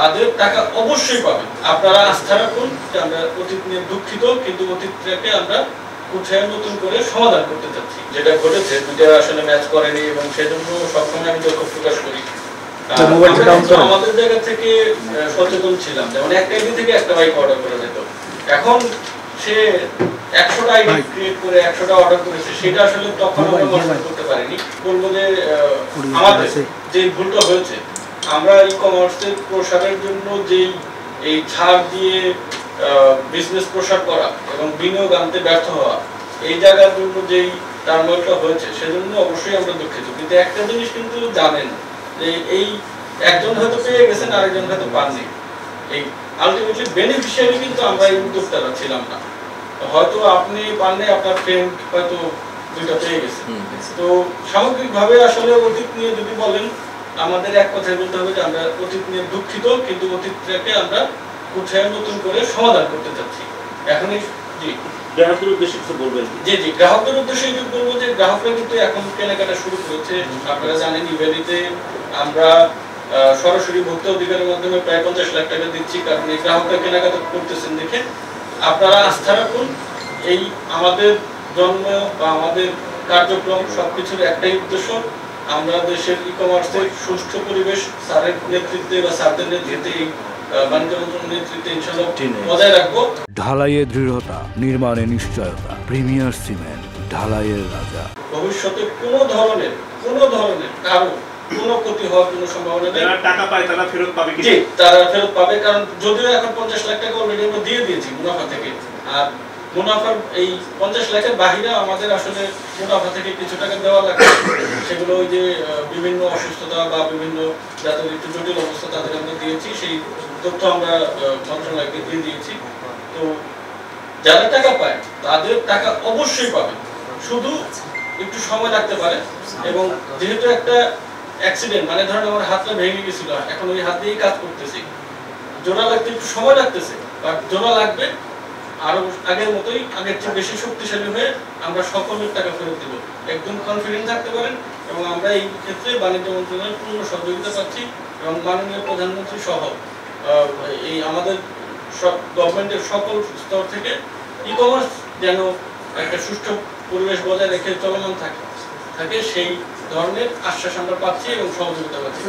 তাদের টাকা অবশ্যই পাবেন। আপনারা আস্থা রাখুন যে আমরা অতীত নিয়ে দুঃখিত, কিন্তু অতীতটাকে আমরা উঠে নতুন করে সমাধান করতে চাচ্ছি। যেটা ঘটেছে দুইটা আসলে ম্যাচ করেনি এবং সেজন্য সবসময় আমি দুঃখ প্রকাশ করি। আমাদের জায়গা থেকে সচেতন ছিলাম, যেমন একটা আইডি থেকে একটা বাইক অর্ডার করা যেত। এখন সে 100টা আইডি ক্রিয়েট করে 100টা অর্ডার করেছে, সেটা আসলে তখন আমরা মনে করতে পারিনি। বলবো যে আমাদের যে ভুলটা হয়েছে, আমরা ই কমার্সের প্রসারের জন্য যেই এই ছাড় দিয়ে বিজনেস প্রসার করা এবং বিনিয়োগ আনতে ব্যর্থ হওয়া, এই জায়গার জন্য যেই টার্মোইলটা হয়েছে সেজন্য অবশ্যই আমরা দুঃখিত। কিন্তু একটা জিনিস কিন্তু জানেন যে এই একজন হয়তো পেয়ে গেছেন, আরেকজন হয়তো পাননি। এই আলটিমেটলি বেনিফিশিয়ারি কিন্তু আমরা এই উদ্যোক্তারা ছিলাম না। হয়তো আপনি পাননি, আপনার ফ্রেন্ড হয়তো দুইটা পেয়ে গেছে। তো সামগ্রিকভাবে আসলে অতীত নিয়ে যদি বলেন, আমাদের এক কথায় বলতে হবে যে আমরা অতীত নিয়ে দুঃখিত, কিন্তু অতীতটাকে আমরা উঠে নতুন করে সমাধান করতে চাচ্ছি। এখনই জি গ্রাহকদের উদ্দেশ্যে কিছু বলবেন? জি জি গ্রাহকদের উদ্দেশ্যে এটা বলবো যে গ্রাহকরা কিন্তু এখন কেনাকাটা শুরু করেছে। আপনারা জানেন ইভেলিতে আমরা সরাসরি ভোক্তা অধিকারের মাধ্যমে প্রায় 50 লাখ টাকা দিচ্ছি, কারণ এই গ্রাহকরা কেনাকাটা করতেছেন দেখে। আপনারা আস্থা রাখুন, এই আমাদের জন্ম বা আমাদের কার্যক্রম সবকিছুর একটাই উদ্দেশ্য, আমরা দেশের ই কমার্সের সুষ্ঠু পরিবেশ স্যারের নেতৃত্বে বা স্যারদের নেতৃত্বে বাণিজ্য মন্ত্রণালয়ের নেতৃত্বে ইনশাআল্লাহ বজায় রাখবো। ঢালাইয়ে দৃঢ়তা, নির্মাণে নিশ্চয়তা, প্রিমিয়ার সিমেন্ট, ঢালাইয়ের রাজা। ভবিষ্যতে কোনো ধরনের কারো কোনো ক্ষতি হওয়ার কোনো সম্ভাবনা নেই। যারা টাকা পায় তারা ফেরত পাবে কি? জি, তারা ফেরত পাবে, কারণ যদিও এখন 50 লাখ টাকা অলরেডি আমরা দিয়ে দিয়েছি মুনাফা থেকে। আর মুনাফার এই 50 লাখের বাহিরে আমাদের আসলে মুনাফা থেকে কিছু টাকা দেওয়া লাগে, সেগুলো ওই যে বিভিন্ন অসুস্থতা বা বিভিন্ন যাদের একটু জটিল অবস্থা তাদের আমরা দিয়েছি, সেই তথ্য আমরা মন্ত্রণালয়কে দিয়ে দিয়েছি। তো যারা টাকা পায় তাদের টাকা অবশ্যই পাবে, শুধু একটু সময় লাগতে পারে। এবং যেহেতু একটা অ্যাক্সিডেন্ট, মানে ধরেন আমার হাতটা ভেঙে গেছিল, এখন ওই হাত দিয়েই কাজ করতেছি, জোড়া লাগতে একটু সময় লাগতেছে, বাট জোড়া লাগবে আরো আগের মতোই, আগের চেয়ে বেশি শক্তিশালী হয়ে আমরা সকলের টাকা ফেরত দেব, একদম কনফিডেন্ট থাকতে পারেন। এবং আমরা এই ক্ষেত্রে বাণিজ্য মন্ত্রণালয়ের পূর্ণ সহযোগিতা পাচ্ছি এবং মাননীয় প্রধানমন্ত্রী সহ এই আমাদের গভর্নমেন্টের সকল স্তর থেকে ই কমার্স যেন একটা সুষ্ঠু পরিবেশ বজায় রেখে চলমান থাকে সেই ধরনের আশ্বাস আমরা পাচ্ছি এবং সহযোগিতা পাচ্ছি।